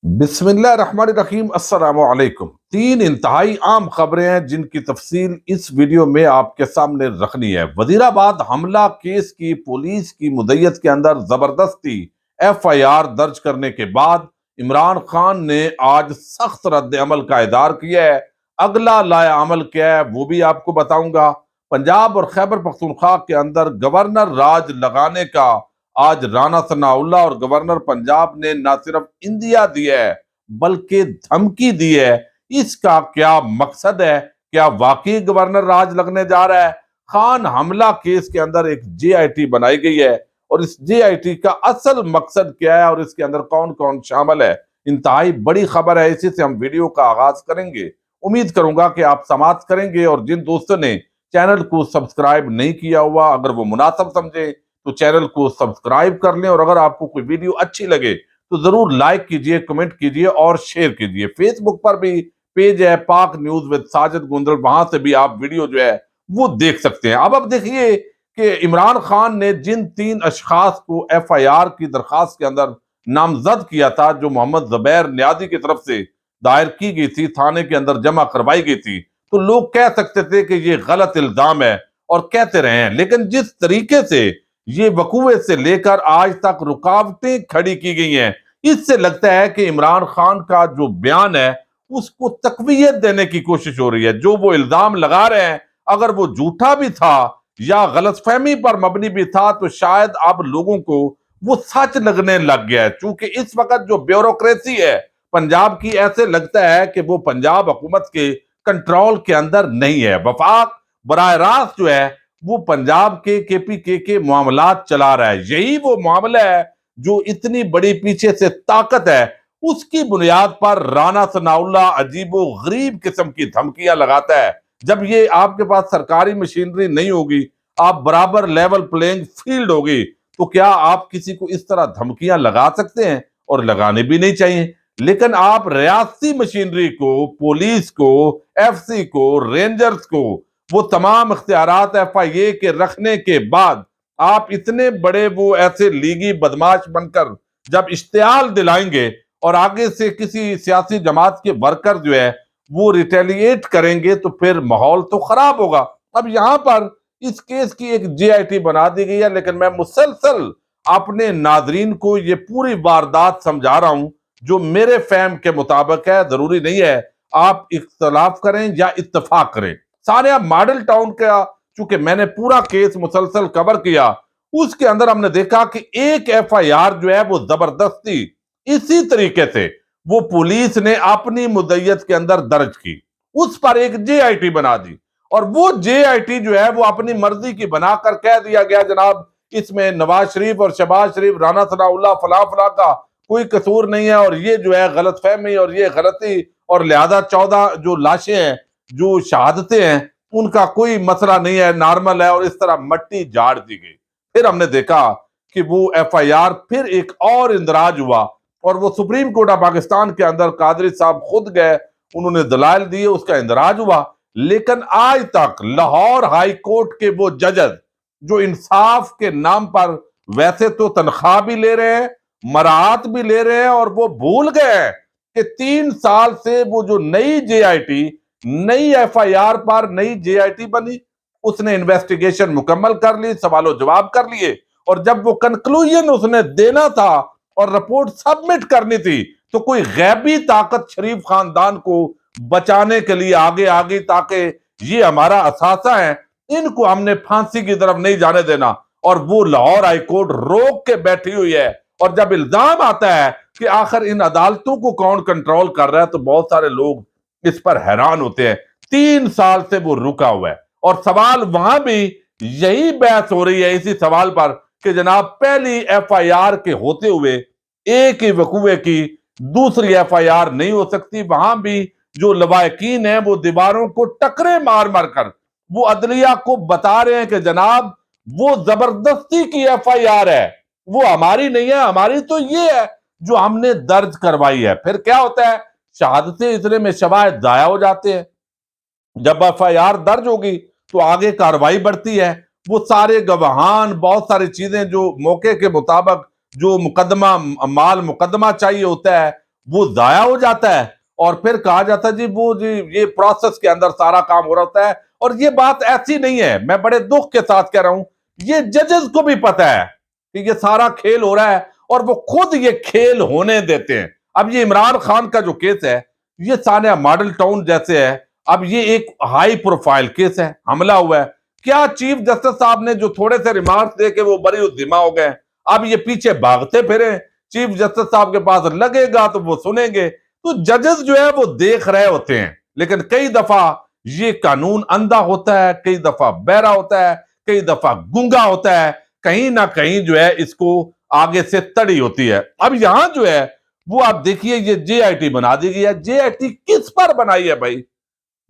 بسم اللہ الرحمن الرحیم۔ السلام علیکم۔ تین انتہائی عام خبریں ہیں جن کی تفصیل اس ویڈیو میں آپ کے سامنے رکھنی ہے۔ وزیر آباد حملہ کیس کی پولیس کی مدعیت کے اندر زبردستی ایف آئی آر درج کرنے کے بعد عمران خان نے آج سخت رد عمل کا اظہار کیا ہے۔ اگلا لائحہ عمل کیا ہے وہ بھی آپ کو بتاؤں گا۔ پنجاب اور خیبر پختونخوا کے اندر گورنر راج لگانے کا آج رانا ثناء اللہ اور گورنر پنجاب نے نہ صرف اندیا دی ہے بلکہ دھمکی دی ہے۔ اس کا کیا مقصد ہے؟ کیا واقعی گورنر راج لگنے جا رہا ہے؟ خان حملہ کیس کے اندر ایک جے آئی ٹی بنائی گئی ہے، اور اس جے آئی ٹی کا اصل مقصد کیا ہے اور اس کے اندر کون کون شامل ہے؟ انتہائی بڑی خبر ہے، اسی سے ہم ویڈیو کا آغاز کریں گے۔ امید کروں گا کہ آپ سماعت کریں گے، اور جن دوستوں نے چینل کو سبسکرائب نہیں کیا ہوا، اگر وہ مناسب سمجھے تو چینل کو سبسکرائب کر لیں، اور اگر آپ کو کوئی ویڈیو اچھی لگے تو ضرور لائک کیجئے، کمنٹ کیجئے اور شیئر کیجئے۔ فیس بک پر بھی پیج ہے پاک نیوز ود ساجد گوندل، وہاں سے بھی آپ ویڈیو جو ہے وہ دیکھ سکتے ہیں۔ اب دیکھیے کہ عمران خان نے جن تین اشخاص کو ایف آئی آر کی درخواست کے اندر نامزد کیا تھا، جو محمد زبیر نیازی کی طرف سے دائر کی گئی تھی، تھانے کے اندر جمع کروائی گئی تھی، تو لوگ کہہ سکتے تھے کہ یہ غلط الزام ہے، اور کہتے رہے ہیں، لیکن جس طریقے سے یہ وقوع سے لے کر آج تک رکاوٹیں کھڑی کی گئی ہیں، اس سے لگتا ہے کہ عمران خان کا جو بیان ہے اس کو تقویت دینے کی کوشش ہو رہی ہے۔ جو وہ الزام لگا رہے ہیں، اگر وہ جھوٹا بھی تھا یا غلط فہمی پر مبنی بھی تھا، تو شاید اب لوگوں کو وہ سچ لگنے لگ گیا ہے۔ چونکہ اس وقت جو بیوروکریسی ہے پنجاب کی، ایسے لگتا ہے کہ وہ پنجاب حکومت کے کنٹرول کے اندر نہیں ہے۔ وفاق براہ راست جو ہے وہ پنجاب کے پی کے معاملات چلا رہا ہے۔ یہی وہ معاملہ ہے جو اتنی بڑی پیچھے سے طاقت ہے، اس کی بنیاد پر رانا ثناء اللہ عجیب و غریب قسم کی دھمکیاں لگاتا ہے۔ جب یہ آپ کے پاس سرکاری مشینری نہیں ہوگی، آپ برابر لیول پلینگ فیلڈ ہوگی، تو کیا آپ کسی کو اس طرح دھمکیاں لگا سکتے ہیں؟ اور لگانے بھی نہیں چاہیے۔ لیکن آپ ریاستی مشینری کو، پولیس کو، ایف سی کو، رینجرز کو، وہ تمام اختیارات ایف آئی اے کے رکھنے کے بعد آپ اتنے بڑے وہ ایسے لیگی بدماش بن کر جب اشتعال دلائیں گے، اور آگے سے کسی سیاسی جماعت کے ورکر جو ہے وہ ریٹیلیٹ کریں گے، تو پھر ماحول تو خراب ہوگا۔ اب یہاں پر اس کیس کی ایک جے آئی ٹی بنا دی گئی ہے، لیکن میں مسلسل اپنے ناظرین کو یہ پوری واردات سمجھا رہا ہوں جو میرے فہم کے مطابق ہے۔ ضروری نہیں ہے آپ اختلاف کریں یا اتفاق کریں۔ سانیہ ماڈل ٹاؤن کا چونکہ میں نے پورا کیس مسلسل کور کیا، اس کے اندر ہم نے دیکھا کہ ایک ایف آئی آر جو ہے وہ زبردستی اسی طریقے سے وہ پولیس نے اپنی مدعیت کے اندر درج کی، اس پر ایک جے آئی ٹی بنا دی، اور وہ جے آئی ٹی جو ہے وہ اپنی مرضی کی بنا کر کہہ دیا گیا جناب اس میں نواز شریف اور شہباز شریف، رانا ثناء اللہ فلاں فلاں کا کوئی قصور نہیں ہے، اور یہ جو ہے غلط فہمی اور یہ غلطی، اور لہذا 14 جو لاشیں ہیں، جو شہادتیں ہیں، ان کا کوئی مسئلہ نہیں ہے، نارمل ہے، اور اس طرح مٹی جاڑ دی گئی۔ پھر ہم نے دیکھا کہ وہ ایف آئی آر پھر ایک اور اندراج ہوا، اور وہ سپریم کورٹ آف پاکستان کے اندر قادری صاحب خود گئے، انہوں نے دلائل دیے، اس کا اندراج ہوا۔ لیکن آج تک لاہور ہائی کورٹ کے وہ ججز جو انصاف کے نام پر ویسے تو تنخواہ بھی لے رہے ہیں، مراعات بھی لے رہے ہیں، اور وہ بھول گئے ہیں کہ 3 سال سے وہ جو نئی جے آئی ٹی، نئی ایف آئی آر پر نئی جے آئی ٹی بنی، اس نے انویسٹیگیشن مکمل کر لی، سوال و جواب کر لیے، اور جب وہ کنکلوژن اس نے دینا تھا اور رپورٹ سبمٹ کرنی تھی، تو کوئی غیبی طاقت شریف خاندان کو بچانے کے لیے آگے آگئی، تاکہ یہ ہمارا اثاثہ ہے، ان کو ہم نے پھانسی کی طرف نہیں جانے دینا، اور وہ لاہور ہائی کورٹ روک کے بیٹھی ہوئی ہے۔ اور جب الزام آتا ہے کہ آخر ان عدالتوں کو کون کنٹرول کر رہا ہے، تو بہت سارے لوگ اس پر حیران ہوتے ہیں۔ 3 سال سے وہ رکا ہوا ہے، اور سوال وہاں بھی یہی بحث ہو رہی ہے اسی سوال پر کہ جناب پہلی ایف آئی آر کے ہوتے ہوئے ایک ہی وقوعے کی دوسری ایف آئی آر نہیں ہو سکتی۔ وہاں بھی جو لواحقین ہیں وہ دیواروں کو ٹکرے مار مار کر وہ عدلیہ کو بتا رہے ہیں کہ جناب وہ زبردستی کی ایف آئی آر ہے، وہ ہماری نہیں ہے، ہماری تو یہ ہے جو ہم نے درج کروائی ہے۔ پھر کیا ہوتا ہے؟ شہادتیں اتنے میں شواہد ضائع ہو جاتے ہیں۔ جب ایف آئی آر درج ہوگی تو آگے کارروائی بڑھتی ہے، وہ سارے گواہان، بہت ساری چیزیں جو موقع کے مطابق جو مقدمہ مال مقدمہ چاہیے ہوتا ہے، وہ ضائع ہو جاتا ہے اور پھر کہا جاتا ہے جی یہ پروسیس کے اندر سارا کام ہو رہا ہوتا ہے. اور یہ بات ایسی نہیں ہے, میں بڑے دکھ کے ساتھ کہہ رہا ہوں, یہ ججز کو بھی پتا ہے کہ یہ سارا کھیل ہو رہا ہے اور وہ خود یہ کھیل ہونے دیتے ہیں. اب یہ عمران خان کا جو کیس ہے, یہ سانیہ ماڈل ٹاؤن جیسے ہے, اب یہ ایک ہائی پروفائل کیس ہے, حملہ ہوا ہے. کیا چیف جسٹس صاحب نے جو تھوڑے سے ریمارکس دے کے وہ بری الذمہ ہو گئے, اب یہ پیچھے بھاگتے پھرے, چیف جسٹس صاحب کے پاس لگے گا تو وہ سنیں گے. تو ججز جو ہے وہ دیکھ رہے ہوتے ہیں, لیکن کئی دفعہ یہ قانون اندھا ہوتا ہے, کئی دفعہ بہرا ہوتا ہے, کئی دفعہ گنگا ہوتا ہے, کہیں نہ کہیں جو ہے اس کو آگے سے تڑی ہوتی ہے. اب یہاں جو ہے وہ آپ دیکھیے یہ جے آئی ٹی بنا دی گئی ہے. جے آئی ٹی کس پر بنائی ہے بھائی؟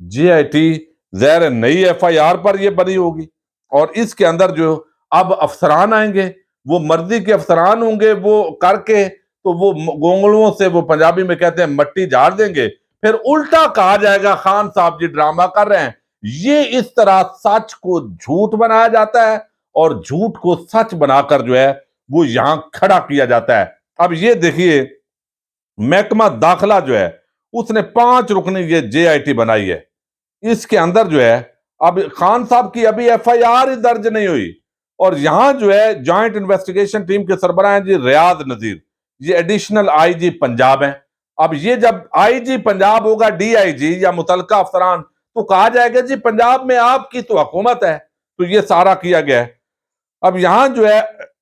جے آئی ٹی ظاہر نئی ایف آئی آر پر یہ بنی ہوگی, اور اس کے اندر جو اب افسران آئیں گے, وہ مرضی کے افسران ہوں گے, وہ کر کے تو وہ گونگلوں سے, وہ پنجابی میں کہتے ہیں مٹی جھاڑ دیں گے, پھر الٹا کہا جائے گا خان صاحب جی ڈرامہ کر رہے ہیں. یہ اس طرح سچ کو جھوٹ بنایا جاتا ہے اور جھوٹ کو سچ بنا کر جو ہے وہ یہاں کھڑا کیا جاتا ہے. اب یہ دیکھیے محکمہ داخلہ جو ہے اس نے 5 رکنی یہ جے آئی ٹی بنائی ہے. اس کے اندر جو ہے اب خان صاحب کی ابھی ایف آئی آر ہی درج نہیں ہوئی, اور یہاں جو ہے جوائنٹ انویسٹیگیشن ٹیم کے سربراہ ہیں جی ریاض نذیر, یہ ایڈیشنل آئی جی پنجاب ہیں. اب یہ جب آئی جی پنجاب ہوگا ڈی آئی جی یا متعلقہ افسران, تو کہا جائے گا جی پنجاب میں آپ کی تو حکومت ہے, تو یہ سارا کیا گیا ہے. اب یہاں جو ہے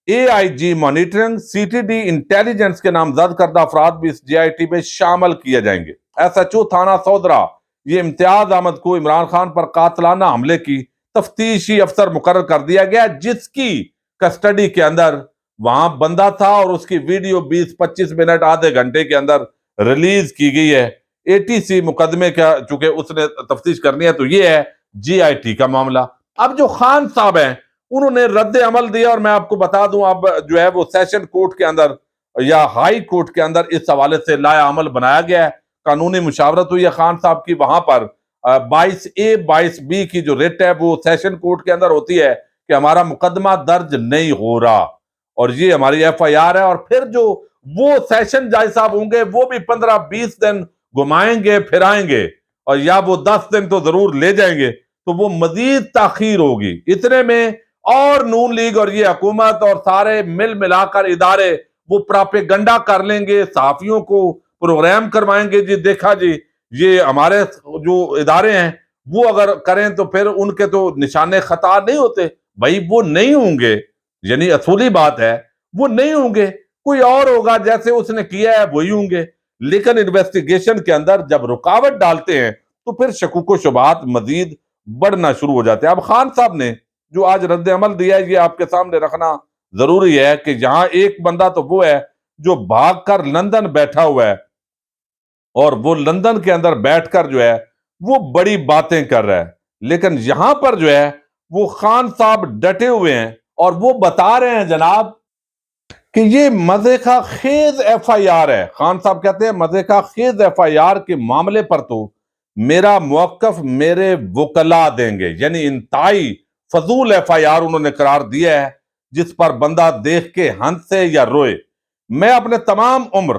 A I G monitoring, C T D intelligence کے نامزد کردہ افراد بھی اس جے آئی ٹی میں شامل کیے جائیں گے. ایس ایچ او تھانہ سودرا یہ امتیاز احمد کو عمران خان پر قاتلانہ حملے کی تفتیشی افسر مقرر کر دیا گیا, جس کی کسٹڈی کے اندر وہاں بندہ تھا اور اس کی ویڈیو 20-25 منٹ آدھے گھنٹے کے اندر ریلیز کی گئی ہے. اے ٹی سی مقدمے کا چونکہ اس نے تفتیش کرنی ہے, تو یہ ہے جے آئی ٹی کا معاملہ. اب جو خان صاحب ہیں انہوں نے رد عمل دیا, اور میں آپ کو بتا دوں اب جو ہے وہ سیشن کورٹ کے اندر یا ہائی کورٹ کے اندر اس حوالے سے لایا عمل بنایا گیا ہے. قانونی مشاورت ہوئی ہے خان صاحب کی, وہاں پر 22A 22B کی جو ریٹ ہے وہ سیشن کورٹ کے اندر ہوتی ہے کہ ہمارا مقدمہ درج نہیں ہو رہا, اور یہ ہماری ایف آئی آر ہے. اور پھر جو وہ سیشن جج صاحب ہوں گے وہ بھی 15-20 دن گھمائیں گے پھرائیں گے, اور یا وہ 10 دن تو ضرور لے جائیں گے, تو وہ مزید تاخیر ہوگی. اتنے میں اور نون لیگ اور یہ حکومت اور سارے مل ملا کر ادارے وہ پراپیگنڈا کر لیں گے, صحافیوں کو پروگرام کروائیں گے, جی دیکھا جی یہ ہمارے جو ادارے ہیں وہ اگر کریں تو پھر ان کے تو نشانے خطا نہیں ہوتے. بھائی وہ نہیں ہوں گے, یعنی اصولی بات ہے وہ نہیں ہوں گے, کوئی اور ہوگا جیسے اس نے کیا ہے وہی ہوں گے. لیکن انویسٹیگیشن کے اندر جب رکاوٹ ڈالتے ہیں تو پھر شکوک و شبہات مزید بڑھنا شروع ہو جاتے ہیں. اب خان صاحب نے جو آج رد عمل دیا ہے یہ آپ کے سامنے رکھنا ضروری ہے کہ یہاں ایک بندہ تو وہ ہے جو بھاگ کر لندن بیٹھا ہوا ہے, اور وہ لندن کے اندر بیٹھ کر جو ہے وہ بڑی باتیں کر رہا ہے, لیکن یہاں پر جو ہے وہ خان صاحب ڈٹے ہوئے ہیں اور وہ بتا رہے ہیں جناب کہ یہ مزے کا خیز ایف آئی آر ہے. خان صاحب کہتے ہیں مزے کا خیز ایف آئی آر کے معاملے پر تو میرا موقف میرے وکلا دیں گے, یعنی انتہائی فضول ایف آئی آر انہوں نے قرار دیا ہے جس پر بندہ دیکھ کے ہنسے یا روئے. میں اپنے تمام عمر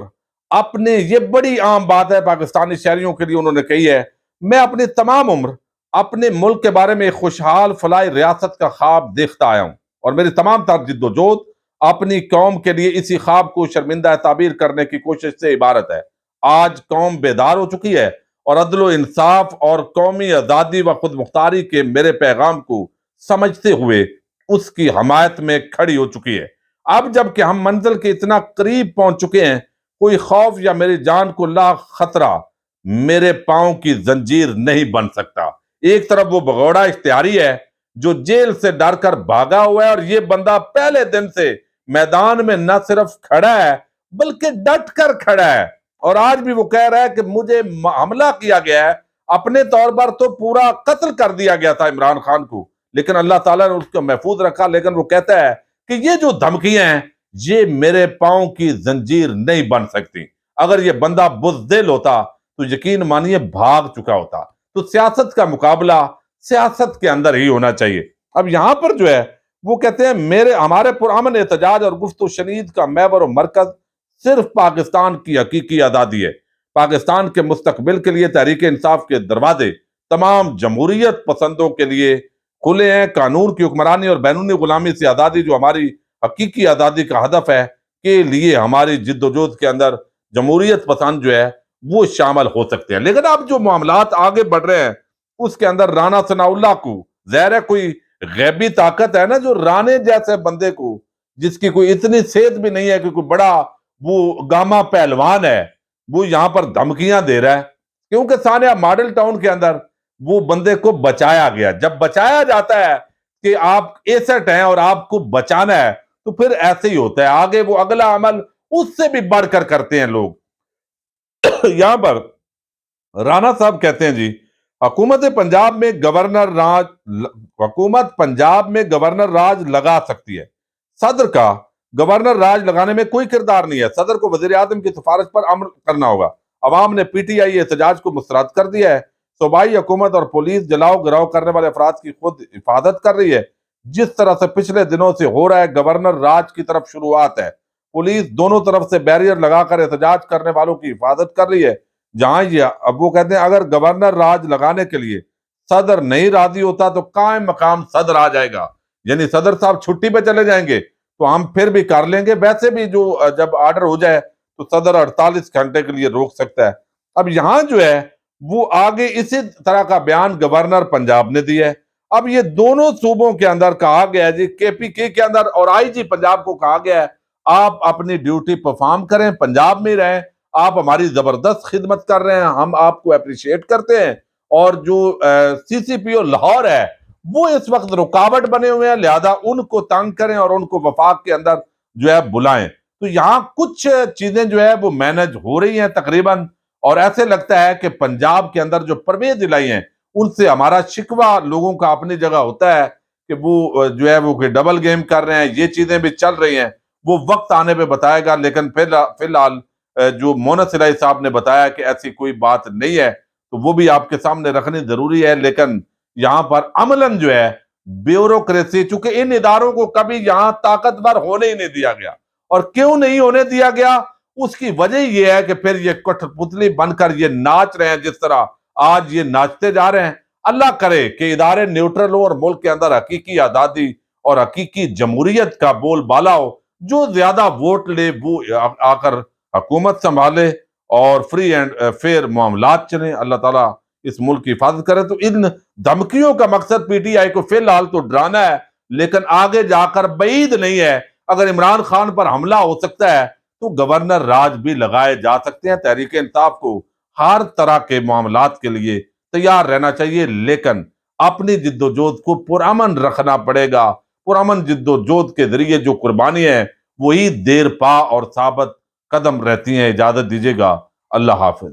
اپنے, یہ بڑی عام بات ہے پاکستانی شہریوں کے لیے انہوں نے کہی ہے, میں اپنی تمام عمر اپنے ملک کے بارے میں ایک خوشحال فلاحی ریاست کا خواب دیکھتا آیا ہوں, اور میری تمام تر جد و جہد اپنی قوم کے لیے اسی خواب کو شرمندہ تعبیر کرنے کی کوشش سے عبارت ہے. آج قوم بیدار ہو چکی ہے اور عدل و انصاف اور قومی آزادی و خود مختاری کے میرے پیغام کو سمجھتے ہوئے اس کی حمایت میں کھڑی ہو چکی ہے. اب جب کہ ہم منزل کے اتنا قریب پہنچ چکے ہیں, کوئی خوف یا میری جان کو لا خطرہ میرے پاؤں کی زنجیر نہیں بن سکتا. ایک طرف وہ بغوڑا اختیاری ہے جو جیل سے ڈر کر بھاگا ہوا ہے, اور یہ بندہ پہلے دن سے میدان میں نہ صرف کھڑا ہے بلکہ ڈٹ کر کھڑا ہے, اور آج بھی وہ کہہ رہا ہے کہ مجھے حملہ کیا گیا ہے. اپنے طور پر تو پورا قتل کر دیا گیا تھا عمران خان کو, لیکن اللہ تعالیٰ نے اس کو محفوظ رکھا. لیکن وہ کہتا ہے کہ یہ جو دھمکیاں ہیں یہ میرے پاؤں کی زنجیر نہیں بن سکتی. اگر یہ بندہ بزدل ہوتا تو یقین مانیے بھاگ چکا ہوتا. تو سیاست کا مقابلہ سیاست کے اندر ہی ہونا چاہیے. اب یہاں پر جو ہے وہ کہتے ہیں ہمارے پرامن احتجاج اور گفت و شنید کا محور و مرکز صرف پاکستان کی حقیقی آزادی ہے۔ پاکستان کے مستقبل کے لیے تحریک انصاف کے دروازے تمام جمہوریت پسندوں کے لیے کھلے ہیں۔ قانون کی حکمرانی اور بیرونی غلامی سے آزادی جو ہماری حقیقی آزادی کا ہدف ہے کے لیے ہماری جد و جہد کے اندر جمہوریت پسند جو ہے وہ شامل ہو سکتے ہیں۔ لیکن اب جو معاملات آگے بڑھ رہے ہیں اس کے اندر رانا ثناء اللہ کو ظاہر ہے کوئی غیبی طاقت ہے نا، جو رانے جیسے بندے کو، جس کی کوئی اتنی صحت بھی نہیں ہے کہ کوئی بڑا وہ گاما پہلوان ہے، وہ یہاں پر دھمکیاں دے رہا ہے، کیونکہ سانحہ ماڈل ٹاؤن کے اندر وہ بندے کو بچایا گیا۔ جب بچایا جاتا ہے کہ آپ ایسٹ ہیں اور آپ کو بچانا ہے تو پھر ایسے ہی ہوتا ہے، آگے وہ اگلا عمل اس سے بھی بڑھ کر کرتے ہیں لوگ۔ یہاں پر رانا صاحب کہتے ہیں جی حکومت پنجاب میں گورنر راج لگا سکتی ہے، صدر کا گورنر راج لگانے میں کوئی کردار نہیں ہے، صدر کو وزیر اعظم کی سفارش پر عمل کرنا ہوگا۔ عوام نے پی ٹی آئی احتجاج کو مسترد کر دیا ہے۔ صوبائی حکومت اور پولیس جلاؤ گراؤ کرنے والے افراد کی خود حفاظت کر رہی ہے، جس طرح سے پچھلے دنوں سے ہو رہا ہے۔ گورنر راج کی طرف شروعات ہے، پولیس دونوں طرف سے بیریئر لگا کر احتجاج کرنے والوں کی حفاظت کر رہی ہے۔ جہاں یہ اب وہ کہتے ہیں اگر گورنر راج لگانے کے لیے صدر نہیں راضی ہوتا تو قائم مقام صدر آ جائے گا، یعنی صدر صاحب چھٹی پہ چلے جائیں گے تو ہم پھر بھی کر لیں گے، ویسے بھی جو جب آرڈر ہو جائے تو صدر 48 گھنٹے کے لیے روک سکتا ہے۔ اب یہاں جو ہے وہ آگے اسی طرح کا بیان گورنر پنجاب نے دیا ہے۔ اب یہ دونوں صوبوں کے اندر کہا گیا ہے جی، کے پی کے کے اندر اور آئی جی پنجاب کو کہا گیا ہے آپ اپنی ڈیوٹی پرفارم کریں، پنجاب میں رہیں، آپ ہماری زبردست خدمت کر رہے ہیں، ہم آپ کو اپریشیٹ کرتے ہیں، اور جو سی سی پی او لاہور ہے وہ اس وقت رکاوٹ بنے ہوئے ہیں، لہذا ان کو تنگ کریں اور ان کو وفاق کے اندر جو ہے بلائیں۔ تو یہاں کچھ چیزیں جو ہے وہ مینج ہو رہی ہیں تقریباً، اور ایسے لگتا ہے کہ پنجاب کے اندر جو پرویز الہی ہیں ان سے ہمارا شکوہ لوگوں کا اپنی جگہ ہوتا ہے کہ وہ جو ہے وہ ڈبل گیم کر رہے ہیں، یہ چیزیں بھی چل رہی ہیں، وہ وقت آنے پہ بتائے گا۔ لیکن فی الحال جو مونس الہی صاحب نے بتایا کہ ایسی کوئی بات نہیں ہے تو وہ بھی آپ کے سامنے رکھنی ضروری ہے۔ لیکن یہاں پر عملاً جو ہے بیوروکریسی، چونکہ ان اداروں کو کبھی یہاں طاقتور ہونے ہی نہیں دیا گیا، اور کیوں نہیں ہونے دیا گیا اس کی وجہ یہ ہے کہ پھر یہ کٹھ پتلی بن کر یہ ناچ رہے ہیں جس طرح آج یہ ناچتے جا رہے ہیں۔ اللہ کرے کہ ادارے نیوٹرل ہو اور ملک کے اندر حقیقی آزادی اور حقیقی جمہوریت کا بول بالا ہو، جو زیادہ ووٹ لے وہ آ کر حکومت سنبھالے اور فری اینڈ فیئر معاملات چلیں۔ اللہ تعالیٰ اس ملک کی حفاظت کرے۔ تو ان دھمکیوں کا مقصد پی ٹی آئی کو فی الحال تو ڈرانا ہے، لیکن آگے جا کر بعید نہیں ہے اگر عمران خان پر حملہ ہو سکتا ہے تو گورنر راج بھی لگائے جا سکتے ہیں۔ تحریک انصاف کو ہر طرح کے معاملات کے لیے تیار رہنا چاہیے، لیکن اپنی جد و جہد کو پرامن رکھنا پڑے گا۔ پرامن جد و جہد کے ذریعے جو قربانی ہے وہی دیر پا اور ثابت قدم رہتی ہیں۔ اجازت دیجیے گا، اللہ حافظ۔